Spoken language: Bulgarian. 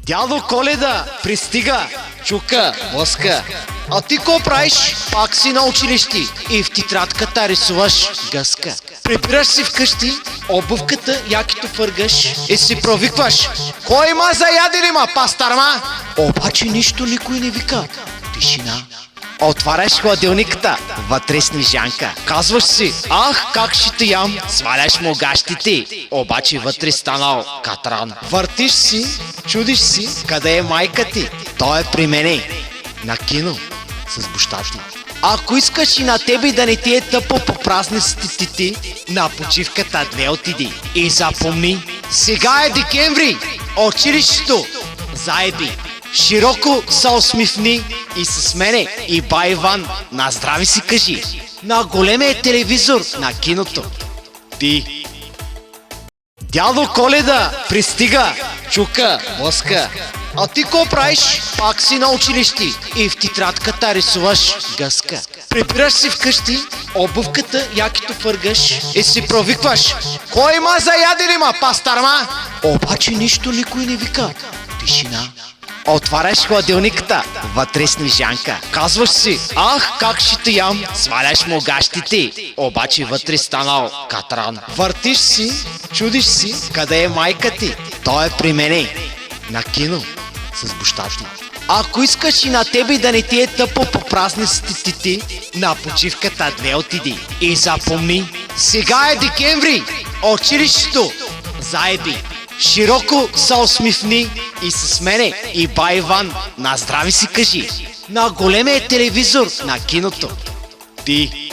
Дядо Коледа пристига, чука, лъска. А ти ко правиш? Пак си на училище и в тетрадката рисуваш гъска. Прибираш си вкъщи, обувката якито фъргаш и си провикваш: кой има за ядене, ма, пастърма? Обаче нищо никой не вика. Тишина. Отваряш хладилниката, вътре снежанка. Казваш си: ах, как ще те ям. Сваляш му гащите, обаче вътре станал катран. Въртиш си, чудиш си, къде е майка ти. Той е при мене, на кино, с бащата. Ако искаш и на тебе да не ти е тъпо по празниците ти, на почивката 2 отиди. И запомни, сега е декември, училището, заеби. Широко се усмихни и с мене и бай Иван на здрави си кажи. На големия телевизор на киното. Ти. Дядо Коледа пристига, чука, лъска. А ти ко правиш? Пак си на училище и в тетрадката рисуваш гъска. Прибираш си вкъщи, обувката якито фъргаш и си провикваш: кой има за ядене, ма, пастърма? Обаче нищо никой не вика. Тишина. Отваряш хладилниката, вътре снежанка. Казваш си: ах, как ще те ям. Сваляш му гащите, обаче вътре станал катран. Въртиш си, чудиш си, къде е майка ти. Той е при мене, на кино, с бащата. Ако искаш и на тебе да не ти е тъпо по празниците ти, на почивката 2 отиди. И запомни, сега е декември, училището, заеби. Широко се усмихни и с мене и бай Иван на здрави си кажи. На големия телевизор на киното. Ти.